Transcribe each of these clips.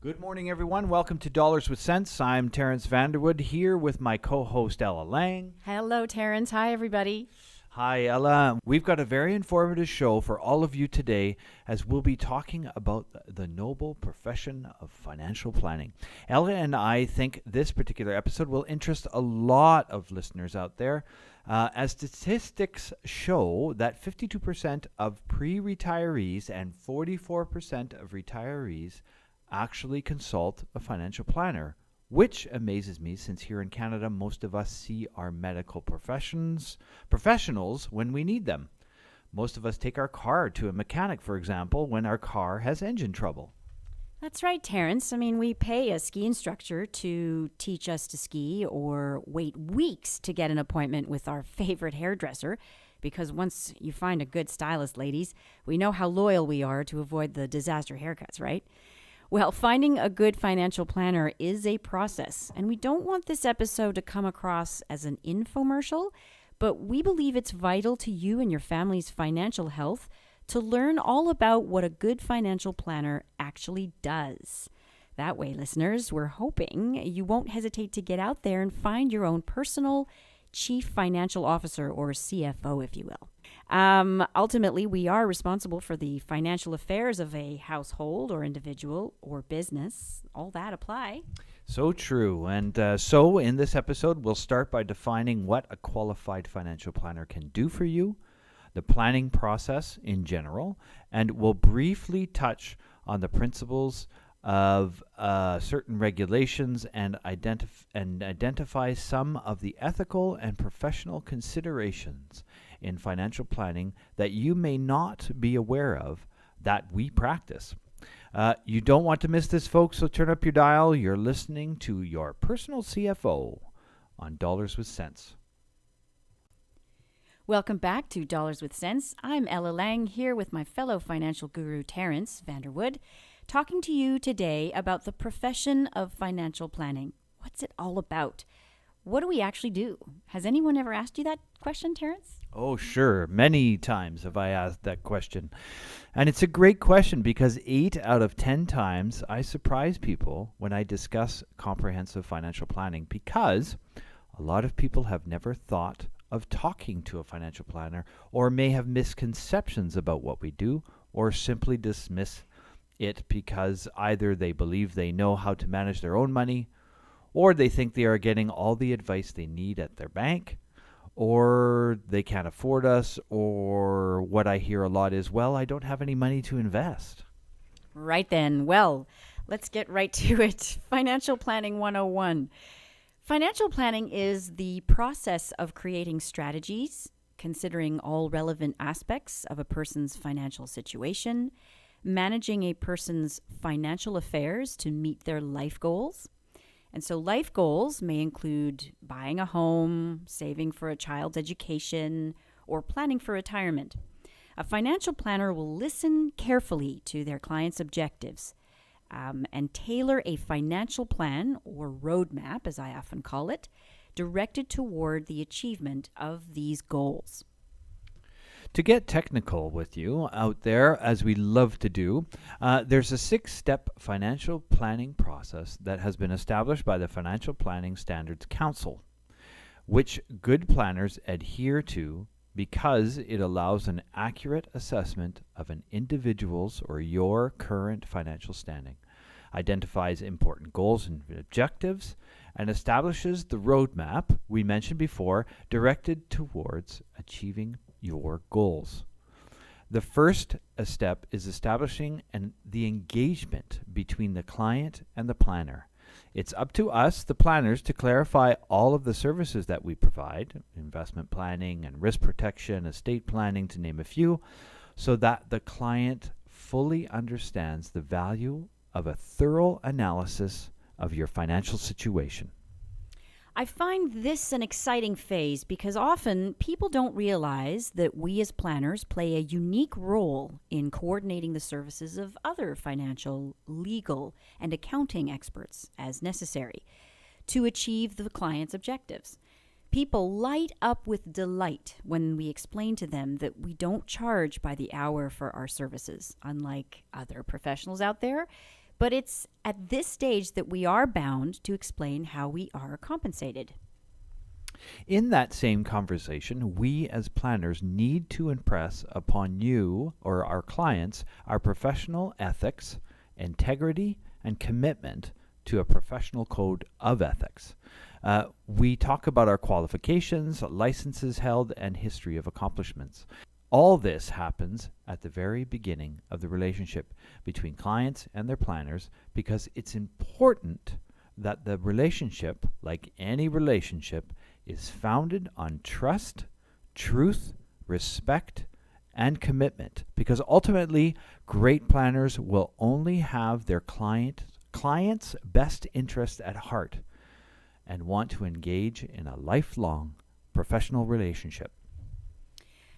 Good morning, everyone. Welcome to Dollars with Sense. I'm Terence Vanderwood here with my co-host Ela Lange. Hello, Terence. Hi, everybody. Hi, Ella. We've got a very informative show for all of you today as we'll be talking about the noble profession of financial planning. Ella and I think this particular episode will interest a lot of listeners out there, as statistics show that 52% of pre-retirees and 44% of retirees actually consult a financial planner, which amazes me since here in Canada, most of us see our medical professionals when we need them. Most of us take our car to a mechanic, for example, when our car has engine trouble. That's right, Terence. We pay a ski instructor to teach us to ski or wait weeks to get an appointment with our favorite hairdresser because once you find a good stylist, ladies, we know how loyal we are to avoid the disaster haircuts, right? Well, finding a good financial planner is a process, and we don't want this episode to come across as an infomercial, but we believe it's vital to you and your family's financial health to learn all about what a good financial planner actually does. That way, listeners, we're hoping you won't hesitate to get out there and find your own personal Chief Financial Officer, or CFO, if you will. Ultimately, we are responsible for the financial affairs of a household or individual or business. All that apply. So true. And so in this episode, we'll start by defining what a qualified financial planner can do for you, the planning process in general, and we'll briefly touch on the principles of certain regulations and identify some of the ethical and professional considerations in financial planning that you may not be aware of that we practice. You don't want to miss this, folks, so turn up your dial. You're listening to your personal CFO on Dollars with Sense. Welcome back to Dollars with Sense. I'm Ela Lange here with my fellow financial guru, Terence Vanderwood, talking to you today about the profession of financial planning. What's it all about? What do we actually do? Has anyone ever asked you that question, Terence? Oh, sure. Many times have I asked that question. And it's a great question because 8 out of 10 times I surprise people when I discuss comprehensive financial planning because a lot of people have never thought of talking to a financial planner or may have misconceptions about what we do or simply dismiss it because either they believe they know how to manage their own money or they think they are getting all the advice they need at their bank, or they can't afford us, or what I hear a lot is, well, I don't have any money to invest. Right then. Well, let's get right to it. Financial Planning 101. Financial planning is the process of creating strategies, considering all relevant aspects of a person's financial situation, managing a person's financial affairs to meet their life goals. And so life goals may include buying a home, saving for a child's education, or planning for retirement. A financial planner will listen carefully to their client's objectives and tailor a financial plan, or roadmap, as I often call it, directed toward the achievement of these goals. To get technical with you out there, as we love to do, there's a 6-step financial planning process that has been established by the Financial Planning Standards Council, which good planners adhere to because it allows an accurate assessment of an individual's or your current financial standing, identifies important goals and objectives, and establishes the roadmap we mentioned before directed towards achieving your goals. The first step is establishing the engagement between the client and the planner. It's up to us, the planners, to clarify all of the services that we provide, investment planning and risk protection, estate planning, to name a few, so that the client fully understands the value of a thorough analysis of your financial situation. I find this an exciting phase because often people don't realize that we as planners play a unique role in coordinating the services of other financial, legal, and accounting experts as necessary to achieve the client's objectives. People light up with delight when we explain to them that we don't charge by the hour for our services, unlike other professionals out there. But it's at this stage that we are bound to explain how we are compensated. In that same conversation, we as planners need to impress upon you or our clients our professional ethics, integrity, and commitment to a professional code of ethics. We talk about our qualifications, licenses held, and history of accomplishments. All this happens at the very beginning of the relationship between clients and their planners because it's important that the relationship, like any relationship, is founded on trust, truth, respect, and commitment. Because ultimately, great planners will only have their client's best interest at heart and want to engage in a lifelong professional relationship.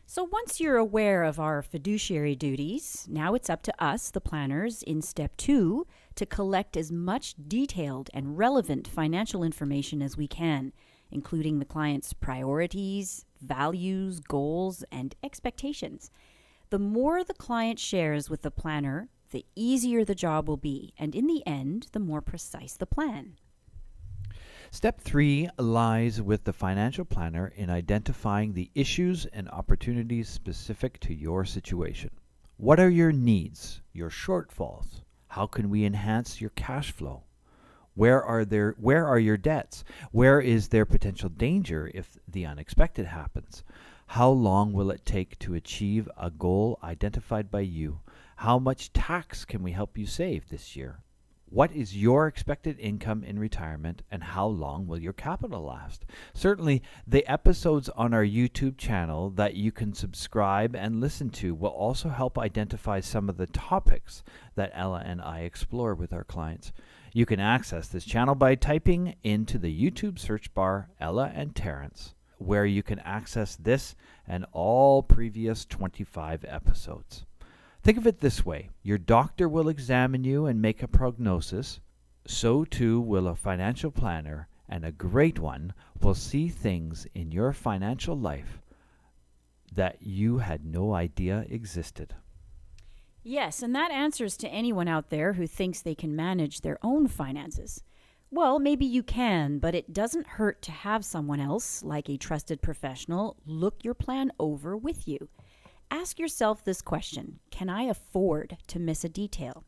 So once you're aware of our fiduciary duties, now it's up to us, the planners, in step 2, to collect as much detailed and relevant financial information as we can, including the client's priorities, values, goals, and expectations. The more the client shares with the planner, the easier the job will be, and in the end, the more precise the plan. Step 3 lies with the financial planner in identifying the issues and opportunities specific to your situation. What are your needs, your shortfalls? How can we enhance your cash flow? Where are your debts? Where is there potential danger if the unexpected happens? How long will it take to achieve a goal identified by you? How much tax can we help you save this year? What is your expected income in retirement, and how long will your capital last? Certainly, the episodes on our YouTube channel that you can subscribe and listen to will also help identify some of the topics that Ella and I explore with our clients. You can access this channel by typing into the YouTube search bar Ella and Terence, where you can access this and all previous 25 episodes. Think of it this way. Your doctor will examine you and make a prognosis. So too will a financial planner, and a great one will see things in your financial life that you had no idea existed. Yes, and that answers to anyone out there who thinks they can manage their own finances. Well, maybe you can, but it doesn't hurt to have someone else, like a trusted professional, look your plan over with you. Ask yourself this question: can I afford to miss a detail?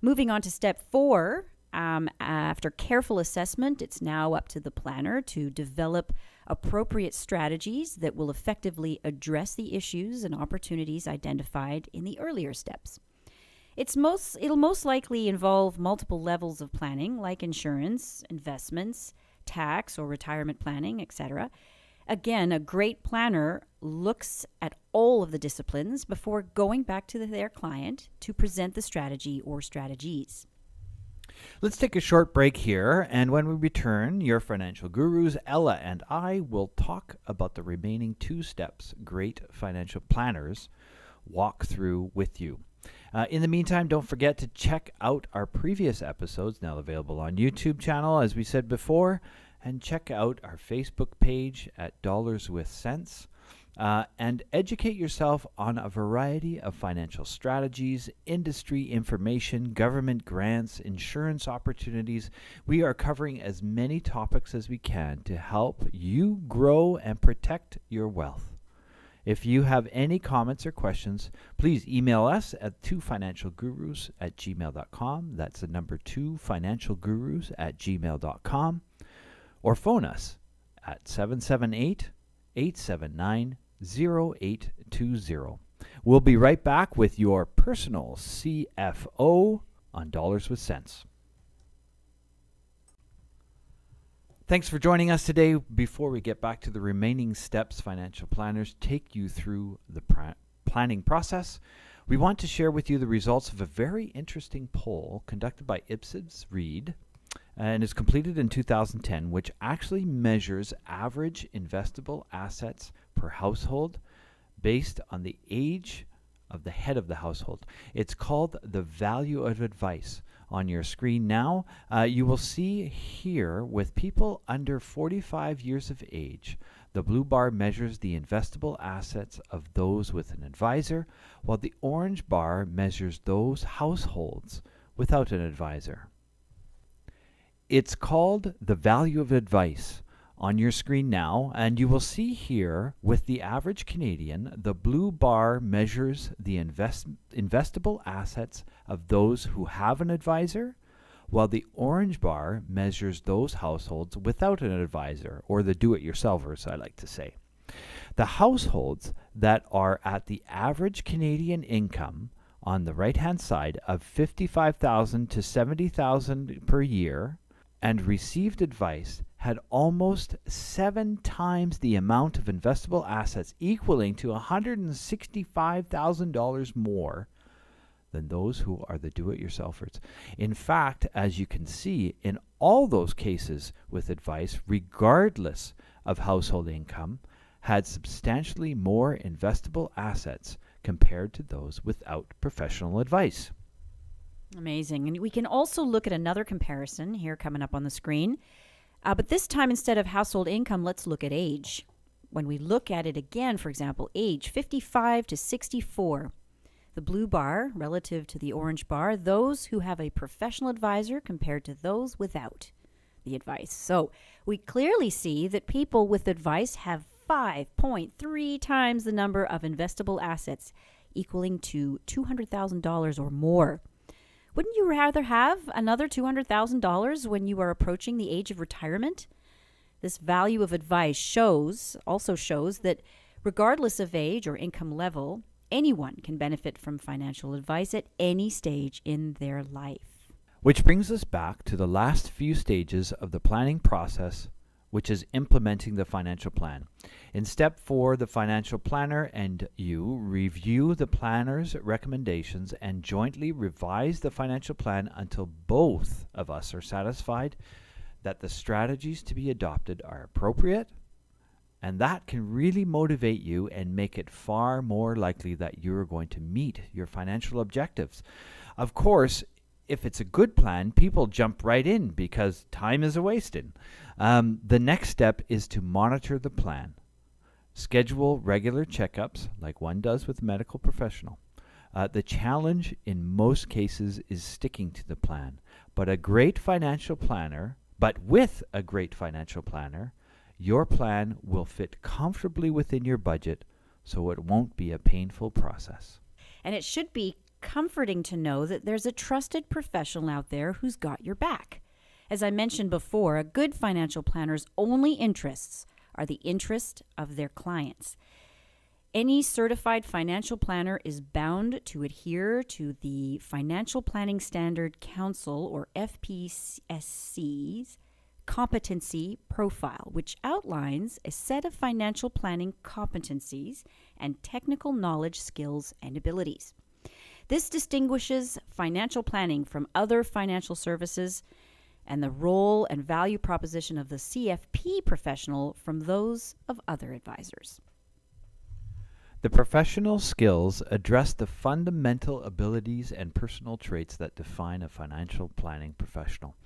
Moving on to step 4, after careful assessment, it's now up to the planner to develop appropriate strategies that will effectively address the issues and opportunities identified in the earlier steps. It'll most likely involve multiple levels of planning, like insurance, investments, tax or retirement planning, etc. Again, a great planner looks at all of the disciplines before going back to their client to present the strategy or strategies. Let's take a short break here, and when we return, your financial gurus, Ella and I, will talk about the remaining 2 steps great financial planners walk through with you. In the meantime, don't forget to check out our previous episodes, now available on YouTube channel, as we said before, and check out our Facebook page at Dollars with Sense, and educate yourself on a variety of financial strategies, industry information, government grants, insurance opportunities. We are covering as many topics as we can to help you grow and protect your wealth. If you have any comments or questions, please email us at 2financialgurus@gmail.com. That's the number 2financialgurus@gmail.com. Or phone us at 778-879-0820. We'll be right back with your personal CFO on Dollars with Sense. Thanks for joining us today. Before we get back to the remaining steps financial planners take you through the planning process, we want to share with you the results of a very interesting poll conducted by Ipsos Reid, and is completed in 2010, which actually measures average investable assets per household based on the age of the head of the household. It's called the Value of Advice. On your screen now, you will see here with people under 45 years of age, the blue bar measures the investable assets of those with an advisor, while the orange bar measures those households without an advisor. It's called the value of advice on your screen now, and you will see here with the average Canadian, the blue bar measures the investable assets of those who have an advisor, while the orange bar measures those households without an advisor, or the do-it-yourselfers, I like to say. The households that are at the average Canadian income on the right-hand side of $55,000 to $70,000 per year and received advice had almost 7 times the amount of investable assets, equaling to $165,000 more than those who are the do-it-yourselfers. In fact, as you can see, in all those cases with advice, regardless of household income, had substantially more investable assets compared to those without professional advice. Amazing. And we can also look at another comparison here coming up on the screen. But this time, instead of household income, let's look at age. When we look at it again, for example, age 55 to 64. The blue bar relative to the orange bar, those who have a professional advisor compared to those without the advice. So we clearly see that people with advice have 5.3 times the number of investable assets, equaling to $200,000 or more. Wouldn't you rather have another $200,000 when you are approaching the age of retirement? This value of advice also shows that regardless of age or income level, anyone can benefit from financial advice at any stage in their life. Which brings us back to the last few stages of the planning process, which is implementing the financial plan. In step 4, the financial planner and you review the planner's recommendations and jointly revise the financial plan until both of us are satisfied that the strategies to be adopted are appropriate, and that can really motivate you and make it far more likely that you're going to meet your financial objectives. Of course, if it's a good plan, people jump right in because time is wasted. The next step is to monitor the plan. Schedule regular checkups like one does with a medical professional. The challenge in most cases is sticking to the plan, but with a great financial planner, your plan will fit comfortably within your budget, so it won't be a painful process. And it should be comforting to know that there's a trusted professional out there who's got your back. As I mentioned before, a good financial planner's only interests are the interest of their clients. Any certified financial planner is bound to adhere to the Financial Planning Standard Council, or FPSC's, competency profile, which outlines a set of financial planning competencies and technical knowledge, skills, and abilities. This distinguishes financial planning from other financial services and the role and value proposition of the CFP professional from those of other advisors. The professional skills address the fundamental abilities and personal traits that define a financial planning professional.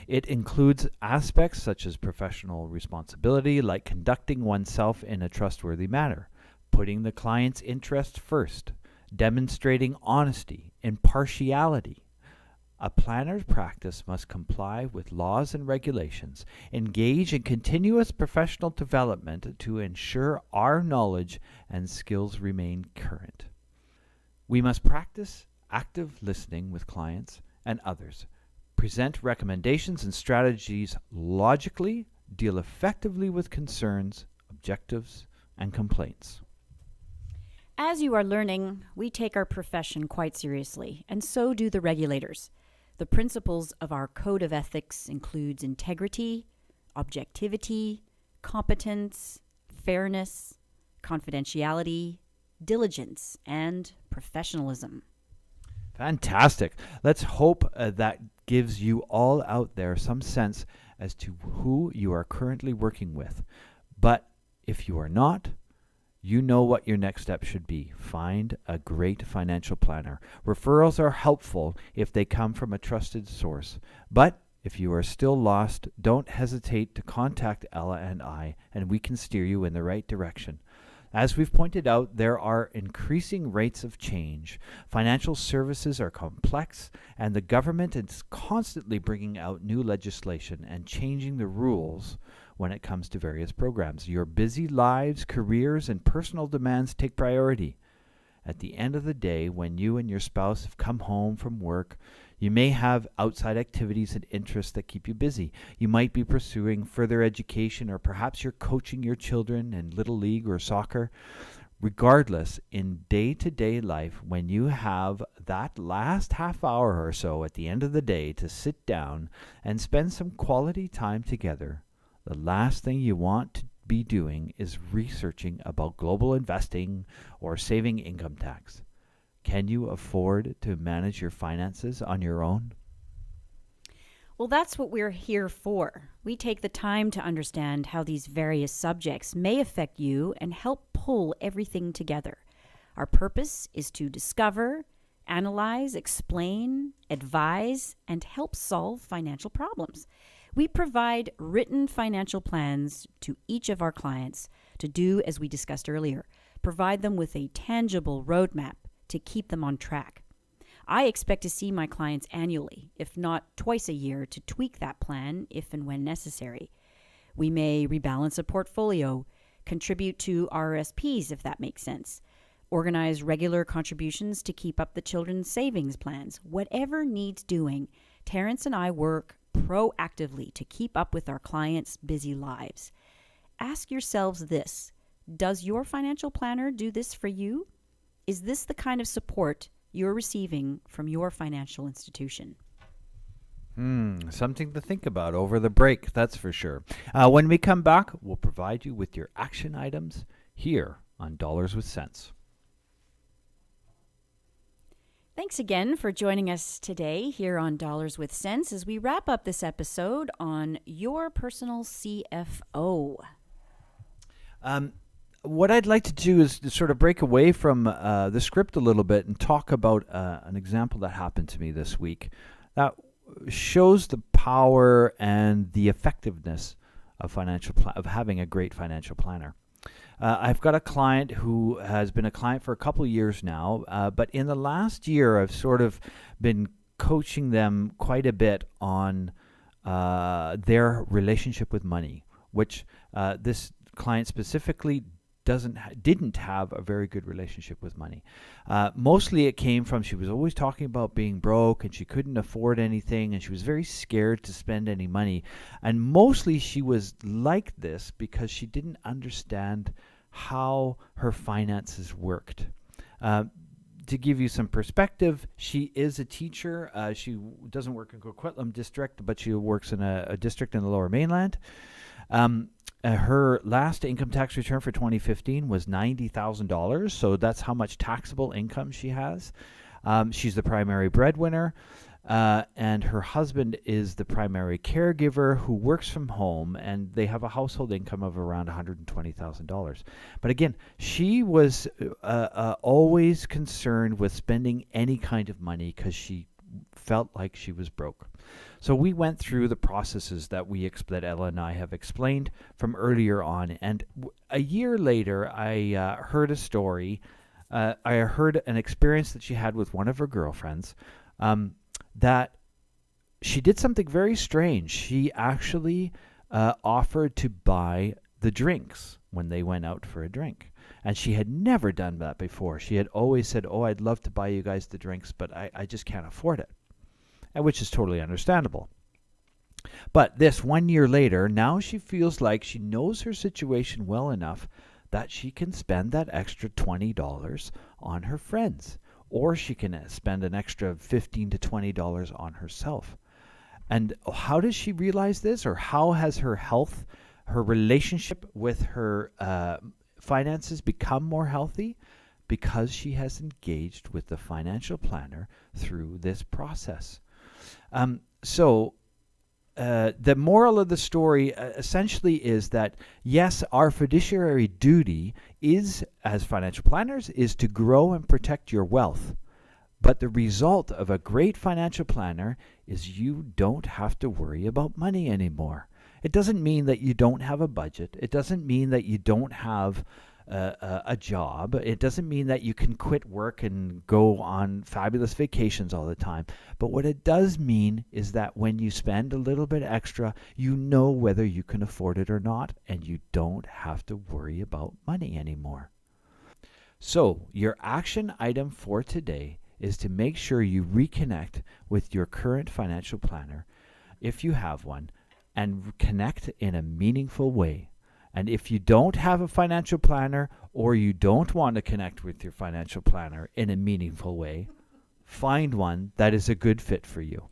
It includes aspects such as professional responsibility, like conducting oneself in a trustworthy manner, putting the client's interest first, demonstrating honesty, impartiality. A planner's practice must comply with laws and regulations, engage in continuous professional development to ensure our knowledge and skills remain current. We must practice active listening with clients and others, present recommendations and strategies logically, deal effectively with concerns, objectives, and complaints. As you are learning, we take our profession quite seriously, and so do the regulators. The principles of our code of ethics includes integrity, objectivity, competence, fairness, confidentiality, diligence, and professionalism. Fantastic. Let's hope that gives you all out there some sense as to who you are currently working with. But if you are not, you know what your next step should be. Find a great financial planner. Referrals are helpful if they come from a trusted source. But if you are still lost, don't hesitate to contact Ella and I, and we can steer you in the right direction. As we've pointed out, there are increasing rates of change. Financial services are complex, and the government is constantly bringing out new legislation and changing the rules when it comes to various programs. Your busy lives, careers, and personal demands take priority. At the end of the day, when you and your spouse have come home from work, you may have outside activities and interests that keep you busy. You might be pursuing further education, or perhaps you're coaching your children in Little League or soccer. Regardless, in day-to-day life, when you have that last half hour or so at the end of the day to sit down and spend some quality time together, the last thing you want to be doing is researching about global investing or saving income tax. Can you afford to manage your finances on your own? Well, that's what we're here for. We take the time to understand how these various subjects may affect you and help pull everything together. Our purpose is to discover, analyze, explain, advise, and help solve financial problems. We provide written financial plans to each of our clients to do as we discussed earlier, provide them with a tangible roadmap to keep them on track. I expect to see my clients annually, if not twice a year, to tweak that plan if and when necessary. We may rebalance a portfolio, contribute to RRSPs if that makes sense, organize regular contributions to keep up the children's savings plans. Whatever needs doing, Terence and I work proactively to keep up with our clients' busy lives. Ask yourselves this: does your financial planner do this for you? Is this the kind of support you're receiving from your financial institution? Something to think about over the break, that's for sure. When we come back, we'll provide you with your action items here on Dollars with Sense. Thanks again for joining us today here on Dollars with Sense as we wrap up this episode on your personal CFO. What I'd like to do is to sort of break away from the script a little bit and talk about an example that happened to me this week that shows the power and the effectiveness of of having a great financial planner. I've got a client who has been a client for a couple of years now, but in the last year, I've sort of been coaching them quite a bit on their relationship with money, which this client specifically didn't have a very good relationship with money. Mostly it came from she was always talking about being broke and she couldn't afford anything and she was very scared to spend any money. And mostly she was like this because she didn't understand how her finances worked. To give you some perspective, she is a teacher. She doesn't work in Coquitlam district, but she works in a district in the Lower Mainland. Her last income tax return for 2015 was $90,000, so that's how much taxable income she has. She's the primary breadwinner, and her husband is the primary caregiver who works from home, and they have a household income of around $120,000. But again, she was always concerned with spending any kind of money because she felt like she was broke. So we went through the processes that that Ella and I have explained from earlier on. And a year later, I heard a story. I heard an experience that she had with one of her girlfriends that she did something very strange. She actually offered to buy the drinks when they went out for a drink. And she had never done that before. She had always said, "Oh, I'd love to buy you guys the drinks, but I just can't afford it." Which is totally understandable. But this 1 year later, now she feels like she knows her situation well enough that she can spend that extra $20 on her friends, or she can spend an extra $15 to $20 on herself. And how does she realize this, or how has her health, her relationship with her finances become more healthy? Because she has engaged with the financial planner through this process. The moral of the story essentially is that, yes, our fiduciary duty is, as financial planners, is to grow and protect your wealth. But the result of a great financial planner is you don't have to worry about money anymore. It doesn't mean that you don't have a budget. It doesn't mean that you don't have a job. It doesn't mean that you can quit work and go on fabulous vacations all the time. But what it does mean is that when you spend a little bit extra, you know whether you can afford it or not, and you don't have to worry about money anymore. So, your action item for today is to make sure you reconnect with your current financial planner, if you have one, and connect in a meaningful way. And if you don't have a financial planner, or you don't want to connect with your financial planner in a meaningful way, find one that is a good fit for you.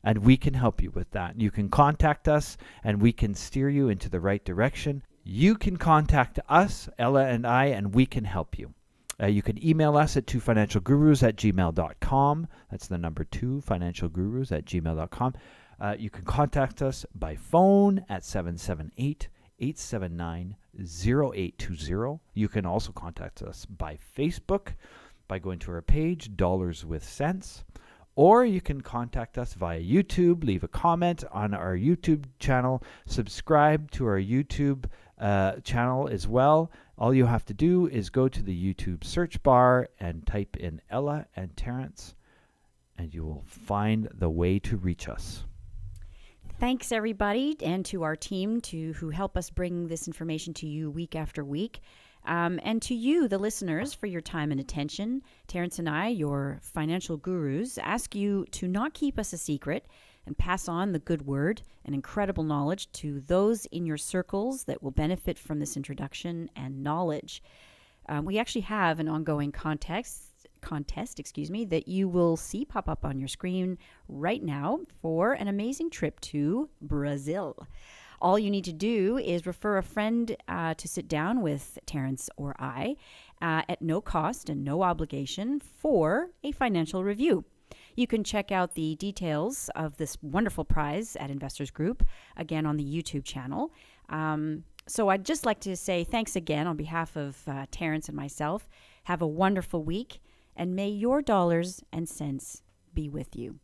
And we can help you with that. You can contact us and we can steer you into the right direction. You can contact us, Ella and I, and we can help you. You can email us at twofinancialgurus@gmail.com. That's the number 2financialgurus@gmail.com. You can contact us by phone at 778-879-0820. You can also contact us by Facebook by going to our page, Dollars with Sense. Or you can contact us via YouTube, leave a comment on our YouTube channel, subscribe to our YouTube channel as well. All you have to do is go to the YouTube search bar and type in Ella and Terence, and you will find the way to reach us. Thanks, everybody, and to our team who help us bring this information to you week after week. And to you, the listeners, for your time and attention. Terence and I, your financial gurus, ask you to not keep us a secret and pass on the good word and incredible knowledge to those in your circles that will benefit from this introduction and knowledge. We actually have an ongoing contest, that you will see pop up on your screen right now for an amazing trip to Brazil. All you need to do is refer a friend to sit down with Terence or I at no cost and no obligation for a financial review. You can check out the details of this wonderful prize at Investors Group, again on the YouTube channel. So I'd just like to say thanks again on behalf of Terence and myself. Have a wonderful week, and may your dollars and cents be with you.